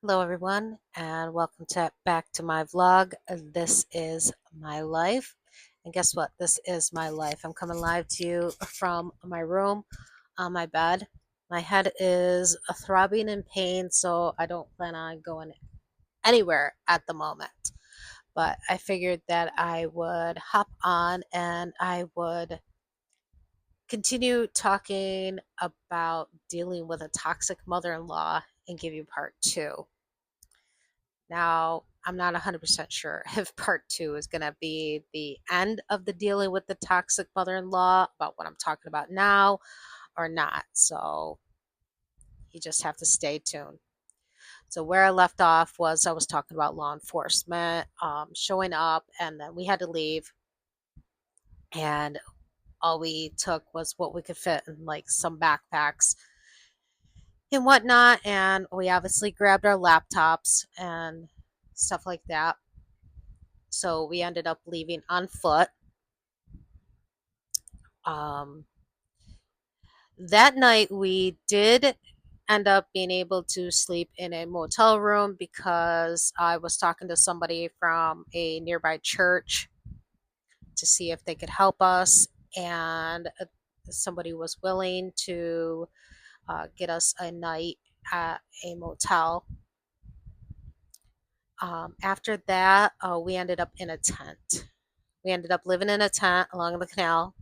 Hello, everyone, and welcome back to my vlog. This is my life. And guess what? This is my life. I'm coming live to you from my room on my bed. My head is throbbing in pain, so I don't plan on going anywhere at the moment. But I figured that I would hop on and I would continue talking about dealing with a toxic mother in law and give you part two. Now, I'm not 100% sure if part two is going to be the end of the dealing with the toxic mother in law about what I'm talking about now or not. So you just have to stay tuned. So, where I left off was I was talking about law enforcement showing up, and then we had to leave. And all we took was what we could fit in like some backpacks and whatnot. And we obviously grabbed our laptops and stuff like that. So we ended up leaving on foot. Um, that night, we did end up being able to sleep in a motel room because I was talking to somebody from a nearby church to see if they could help us, and somebody was willing to get us a night at a motel. After that, we ended up in a tent. We ended up living in a tent along the canal.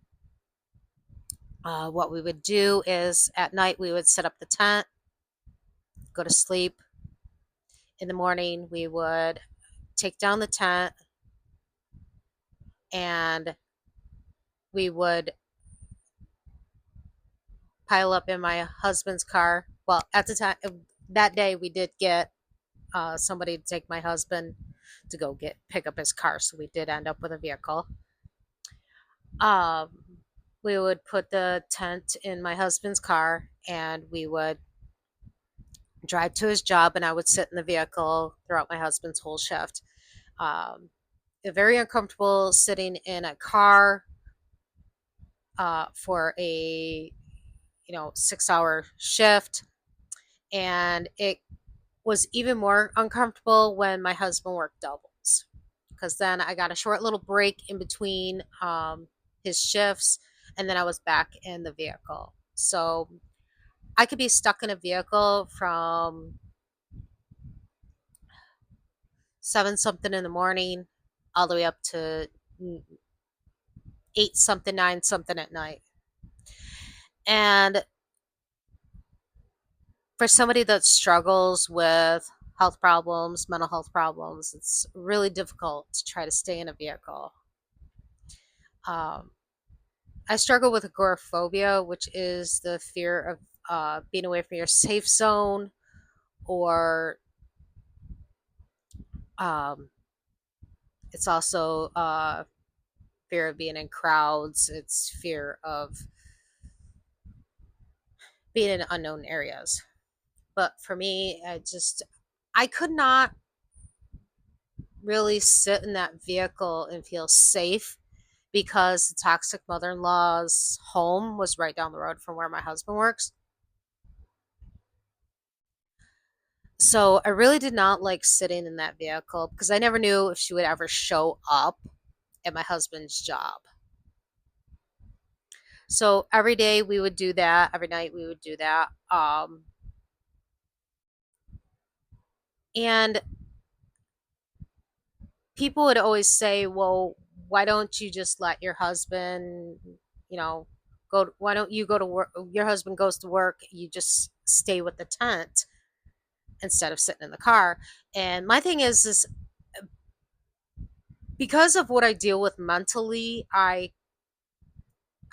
What we would do is at night we would set up the tent, go to sleep. In the morning, we would take down the tent and we would pile up in my husband's car. Well, at the time, that day, we did get somebody to take my husband to go pick up his car. So we did end up with a vehicle. Um, we would put the tent in my husband's car and we would drive to his job, and I would sit in the vehicle throughout my husband's whole shift. Um, Very uncomfortable sitting in a car for a 6-hour shift, and it was even more uncomfortable when my husband worked doubles because then I got a short little break in between his shifts, and then I was back in the vehicle. So I could be stuck in a vehicle from 7 something in the morning all the way up to 8 something, 9 something at night. And for somebody that struggles with health problems, mental health problems, it's really difficult to try to stay in a vehicle. Um, I struggle with agoraphobia, which is the fear of being away from your safe zone, or um, it's also fear of being in crowds. It's fear of being in unknown areas. But for me, I could not really sit in that vehicle and feel safe because the toxic mother in law's home was right down the road from where my husband works. So I really did not like sitting in that vehicle because I never knew if she would ever show up at my husband's job. So every day we would do that, every night we would do that. And people would always say, well, why don't you just let your husband, you know, why don't you go to work? Your husband goes to work, you just stay with the tent instead of sitting in the car. And my thing is because of what I deal with mentally, I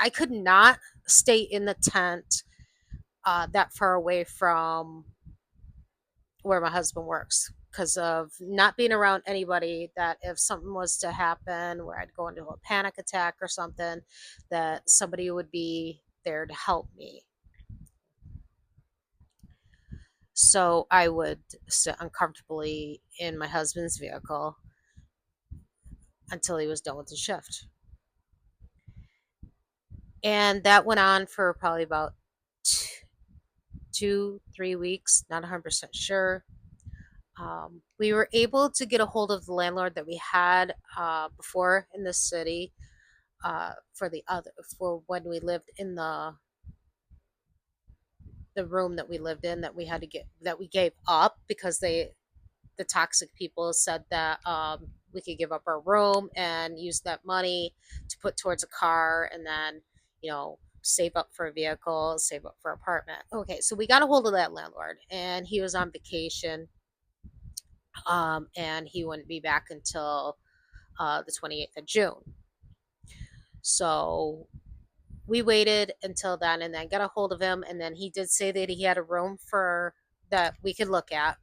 could not stay in the tent that far away from where my husband works because of not being around anybody, that if something was to happen where I'd go into a panic attack or something, that somebody would be there to help me. So I would sit uncomfortably in my husband's vehicle until he was done with the shift. And that went on for probably about 2, 3 weeks, not 100% sure. We were able to get a hold of the landlord that we had before in the city for when we lived in the room that we lived in that we had to get that we gave up because the toxic people said that we could give up our room and use that money to put towards a car and then save up for a vehicle, save up for an apartment. Okay, so we got a hold of that landlord and he was on vacation, and he wouldn't be back until the 28th of June. So we waited until then and then got a hold of him, and then he did say that he had a room for that we could look at.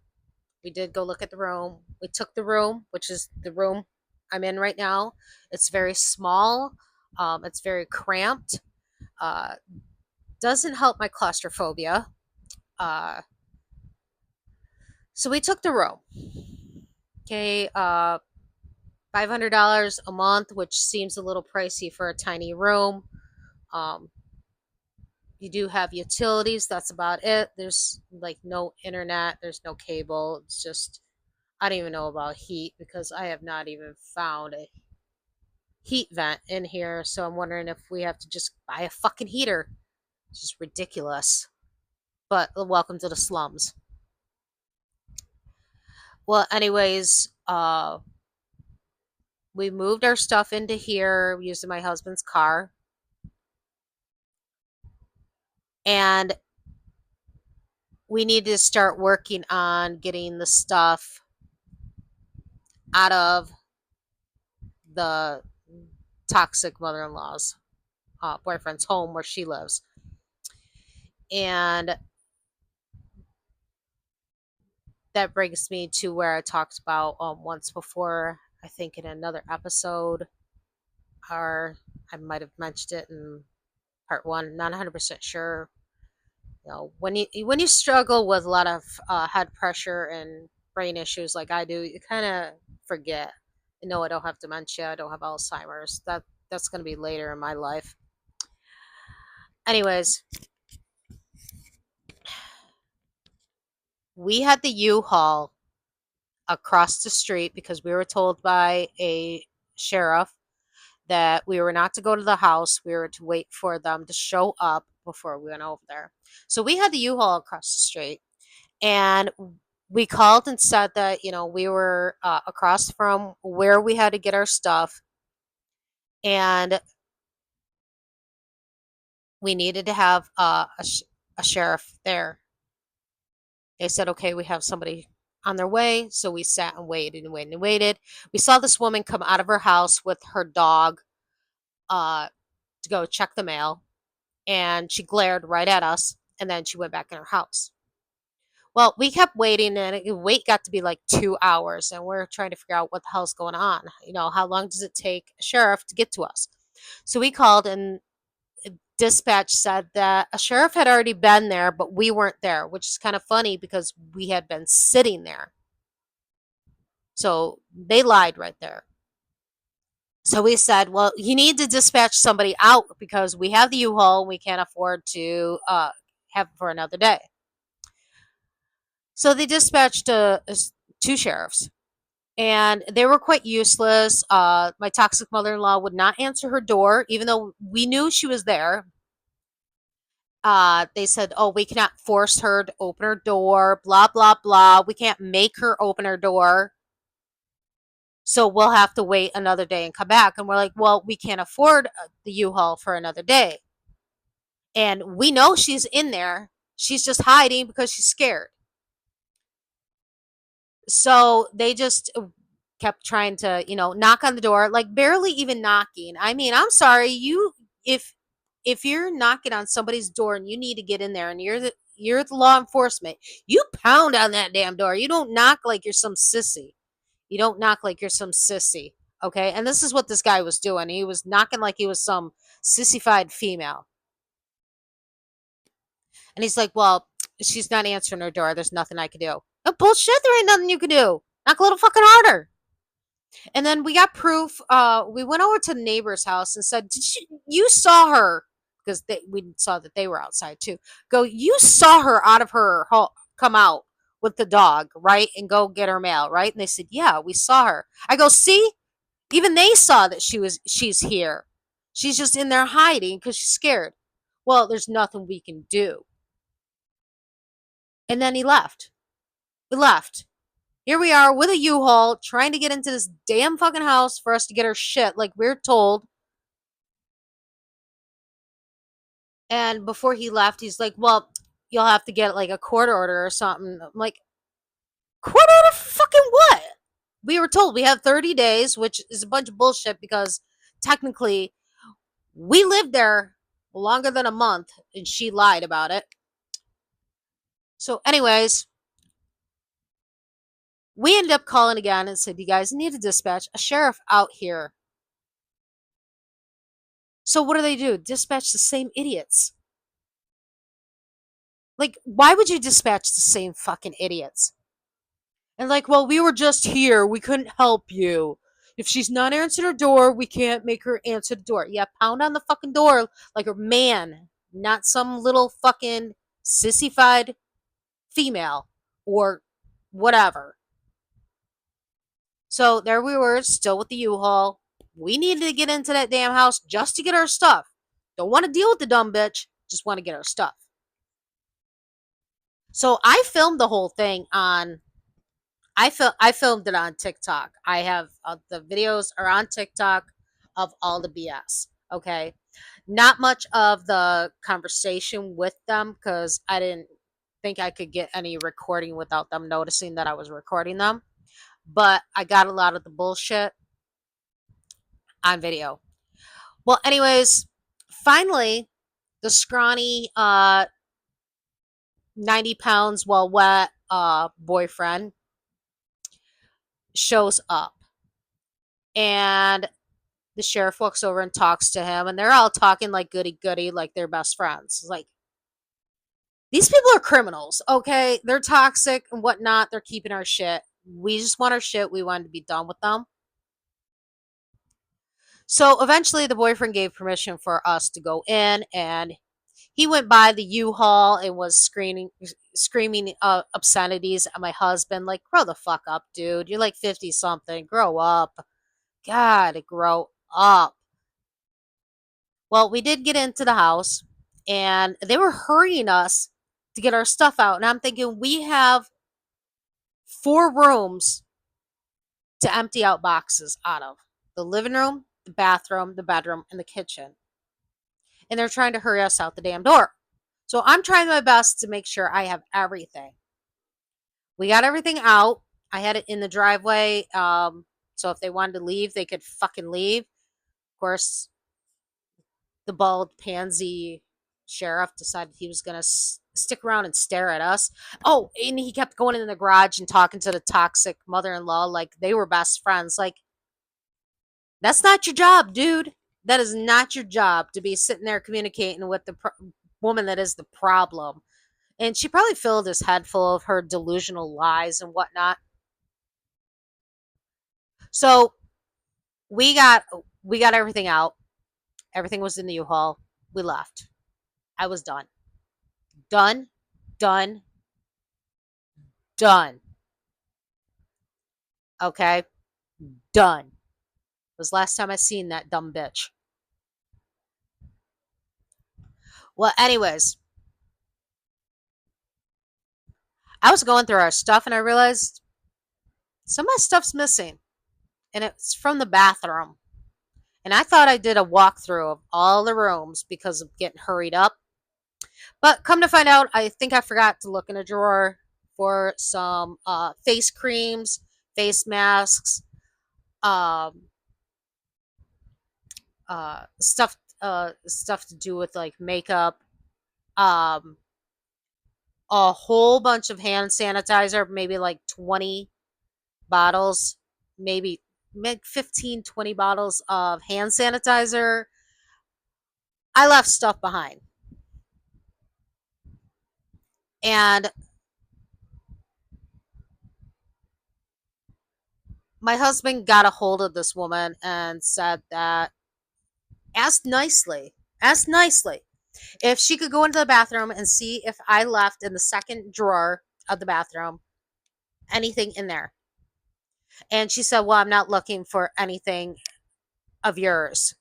We did go look at the room. We took the room, which is the room I'm in right now. It's very small. It's very cramped. Uh, doesn't help my claustrophobia. Uh, so we took the room. Okay, $500 a month, which seems a little pricey for a tiny room. Um, you do have utilities. That's about it. There's like no internet. There's no cable. It's just I don't even know about heat because I have not even found a heat vent in here. So I'm wondering if we have to just buy a fucking heater. It's just ridiculous. But welcome to the slums. Well, anyways, we moved our stuff into here using my husband's car. And we need to start working on getting the stuff out of the toxic mother-in-law's boyfriend's home where she lives. And that brings me to where I talked about once before, I think in another episode, or I might have mentioned it in part one, not 100% sure. When you struggle with a lot of head pressure and brain issues like I do, you kind of forget. I don't have dementia, I don't have Alzheimer's. That's going to be later in my life. Anyways, we had the U-Haul across the street because we were told by a sheriff that we were not to go to the house. We were to wait for them to show up before we went over there. So we had the U-Haul across the street, and we called and said that we were across from where we had to get our stuff, and we needed to have a sheriff there. They said, okay, we have somebody on their way. So we sat and waited and waited and waited. We saw this woman come out of her house with her dog to go check the mail, and she glared right at us, and then she went back in her house. Well, we kept waiting, and the wait got to be like 2 hours, and we're trying to figure out what the hell's going on. How long does it take a sheriff to get to us? So we called, and dispatch said that a sheriff had already been there, but we weren't there, which is kind of funny because we had been sitting there. So they lied right there. So we said, well, you need to dispatch somebody out because we have the U-Haul and we can't afford to have it for another day. So they dispatched two sheriffs, and they were quite useless. My toxic mother-in-law would not answer her door, even though we knew she was there. They said, oh, we cannot force her to open her door, blah, blah, blah. We can't make her open her door. So we'll have to wait another day and come back. And we're like, well, we can't afford the U-Haul for another day. And we know she's in there. She's just hiding because she's scared. So they just kept trying to, knock on the door, like barely even knocking. I mean, I'm sorry, if you're knocking on somebody's door and you need to get in there and you're the law enforcement, you pound on that damn door. You don't knock like you're some sissy. You don't knock like you're some sissy. Okay? And this is what this guy was doing. He was knocking like he was some sissified female. And he's like, well, she's not answering her door. There's nothing I can do. No bullshit. There ain't nothing you can do. Knock a little fucking harder. And then we got proof. We went over to the neighbor's house and said, you saw her, because we saw that they were outside too. Go, you saw her out of her come out with the dog, right? And go get her mail, right? And they said, yeah, we saw her. I go, see? Even they saw that she's here. She's just in there hiding because she's scared. Well, there's nothing we can do. And then he left. We left. Here we are with a U-Haul trying to get into this damn fucking house for us to get our shit like we're told. And before he left, he's like, well, you'll have to get like a court order or something. I'm like, court order fucking what? We were told we have 30 days, which is a bunch of bullshit because technically we lived there longer than a month and she lied about it. So, anyways, we ended up calling again and said, you guys need to dispatch a sheriff out here. So, what do? Dispatch the same idiots. Like, why would you dispatch the same fucking idiots? And like, well, we were just here. We couldn't help you. If she's not answering her door, we can't make her answer the door. Yeah, pound on the fucking door like a man, not some little fucking sissified female or whatever. So there we were, still with the U-Haul. We needed to get into that damn house just to get our stuff. Don't want to deal with the dumb bitch, just want to get our stuff. So I filmed the whole thing on I filmed it on TikTok. I have the videos are on TikTok of all the BS. Okay, not much of the conversation with them because I didn't think I could get any recording without them noticing that I was recording them. But I got a lot of the bullshit on video. Well, anyways, finally, the scrawny 90 pounds well wet boyfriend shows up. And the sheriff walks over and talks to him, and they're all talking like goody goody, like they're best friends. Like, these people are criminals, okay? They're toxic and whatnot. They're keeping our shit. We just want our shit. We wanted to be done with them. So eventually, the boyfriend gave permission for us to go in, and he went by the U-Haul and was screaming obscenities at my husband. Like, grow the fuck up, dude. You're like 50 something. Grow up. God, grow up. Well, we did get into the house, and they were hurrying us to get our stuff out. And I'm thinking, we have 4 rooms to empty out boxes out of: the living room, the bathroom, the bedroom, and the kitchen. And they're trying to hurry us out the damn door. So I'm trying my best to make sure I have everything. We got everything out. I had it in the driveway. So if they wanted to leave, they could fucking leave. Of course, the bald pansy sheriff decided he was going to stick around and stare at us. Oh, and he kept going in the garage and talking to the toxic mother-in-law like they were best friends. Like, that's not your job, dude. That is not your job to be sitting there communicating with the woman that is the problem. And she probably filled his head full of her delusional lies and whatnot. So we got everything out. Everything was in the U-Haul. We left. I was done. Done. Done. Done. Okay? Done. It was last time I seen that dumb bitch. Well, anyways, I was going through our stuff and I realized some of my stuff's missing. And it's from the bathroom. And I thought I did a walkthrough of all the rooms because of getting hurried up. But come to find out, I think I forgot to look in a drawer for some face creams, face masks, um, stuff to do with like makeup, um, a whole bunch of hand sanitizer, maybe like 20 bottles, maybe 15, 20 bottles of hand sanitizer. I left stuff behind. And my husband got a hold of this woman and said that, asked nicely if she could go into the bathroom and see if I left in the second drawer of the bathroom anything in there. And she said, well, I'm not looking for anything of yours.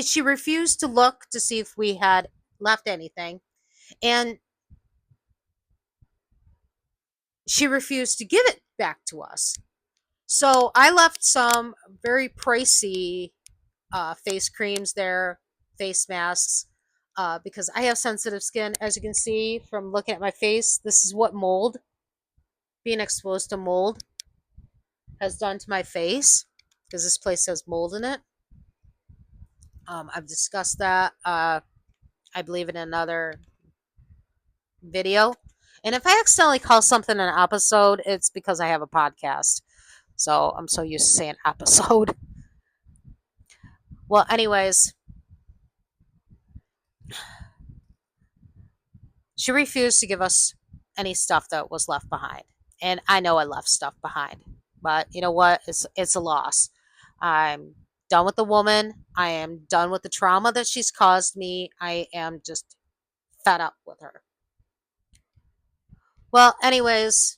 She refused to look to see if we had left anything. And she refused to give it back to us. So I left some very pricey face creams there, face masks, because I have sensitive skin. As you can see from looking at my face, this is what mold, being exposed to mold, has done to my face, because this place has mold in it. I've discussed that, I believe, in another video. And if I accidentally call something an episode, it's because I have a podcast. So I'm so used to saying episode. Well, anyways, she refused to give us any stuff that was left behind. And I know I left stuff behind. But you know what? It's a loss. I'm done with the woman. I am done with the trauma that she's caused me. I am just fed up with her. Well, anyways,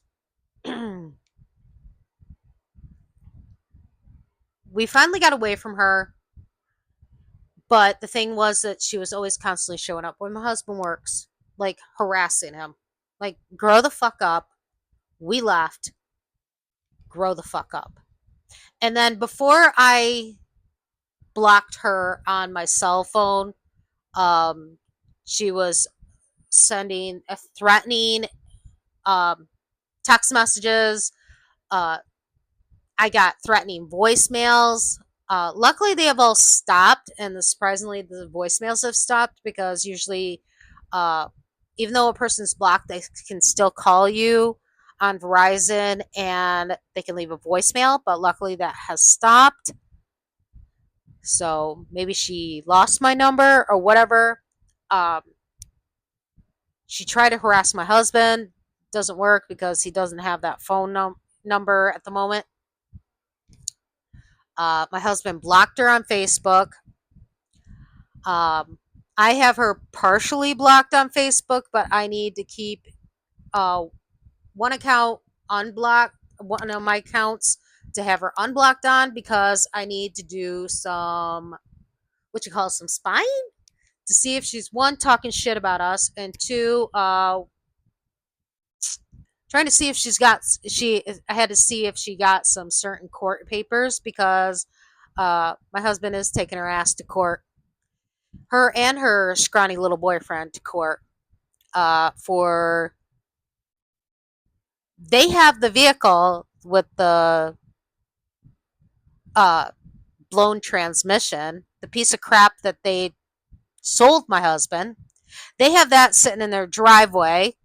we finally got away from her. But the thing was that she was always constantly showing up when my husband works, like harassing him. Like, grow the fuck up. We left. Grow the fuck up. And then before I blocked her on my cell phone, um, she was sending a threatening um, text messages. Uh, I got threatening voicemails. Luckily, they have all stopped, and surprisingly, the voicemails have stopped because usually, uh, even though a person's blocked, they can still call you on Verizon and they can leave a voicemail. But luckily, that has stopped. So maybe she lost my number or whatever. Um, she tried to harass my husband. Doesn't work because he doesn't have that phone number at the moment. My husband blocked her on Facebook. I have her partially blocked on Facebook, but I need to keep uh, one account unblocked, one of my accounts to have her unblocked on because I need to do some, what you call, some spying to see if she's, one, talking shit about us, and two, trying to see if I had to see if she got some certain court papers because my husband is taking her ass to court, her and her scrawny little boyfriend to court, for, they have the vehicle with the uh, blown transmission, the piece of crap that they sold my husband. They have that sitting in their driveway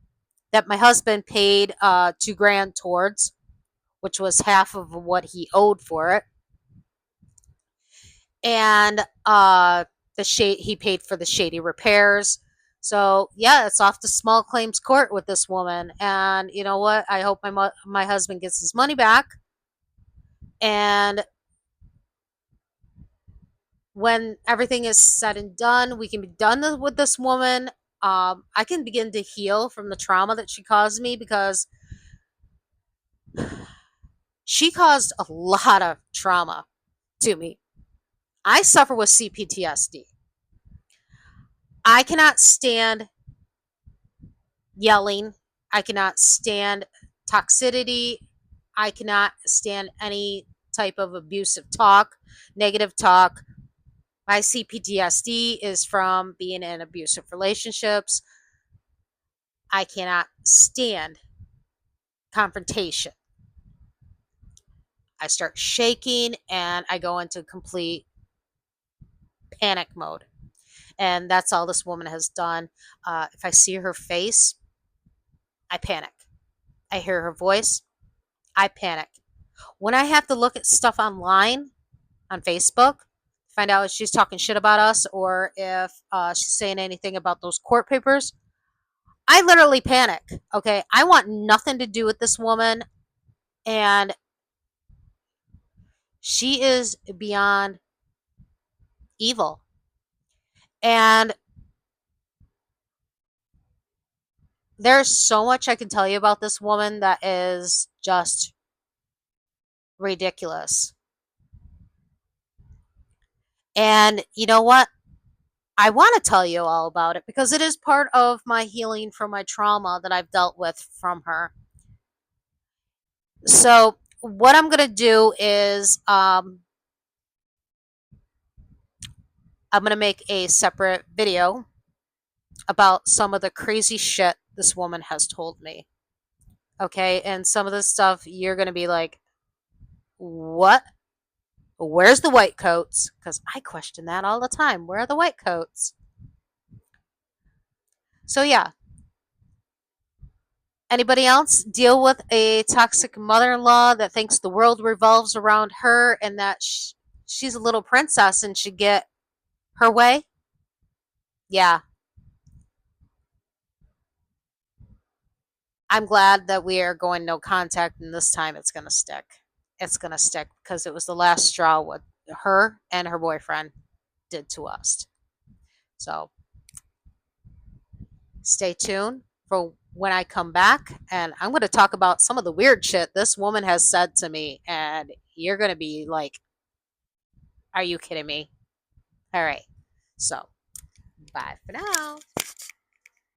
that my husband paid $2,000 towards, which was half of what he owed for it. And he paid for the shady repairs. So yeah, it's off to small claims court with this woman. And you know what? I hope my husband gets his money back. And when everything is said and done, we can be done with this woman. I can begin to heal from the trauma that she caused me because she caused a lot of trauma to me. I suffer with CPTSD. I cannot stand yelling. I cannot stand toxicity. I cannot stand any type of abusive talk, negative talk. My CPTSD is from being in abusive relationships. I cannot stand confrontation. I start shaking and I go into complete panic mode. And that's all this woman has done. If I see her face, I panic. I hear her voice, I panic. When I have to look at stuff online on Facebook, find out if she's talking shit about us or if she's saying anything about those court papers, I literally panic. Okay. I want nothing to do with this woman. And she is beyond evil. And There's so much I can tell you about this woman that is just ridiculous. And you know what? I want to tell you all about it because it is part of my healing from my trauma that I've dealt with from her. So, what I'm going to do is I'm going to make a separate video about some of the crazy shit this woman has told me. Okay. And some of the stuff you're going to be like, what? Where's the white coats? Because I question that all the time. Where are the white coats? So, yeah. Anybody else deal with a toxic mother in law that thinks the world revolves around her and that she's a little princess and should get her way? Yeah. I'm glad that we are going no contact and this time it's going to stick. It's going to stick because it was the last straw what her and her boyfriend did to us. So stay tuned for when I come back, and I'm going to talk about some of the weird shit this woman has said to me, and you're going to be like, are you kidding me? All right. So, bye for now.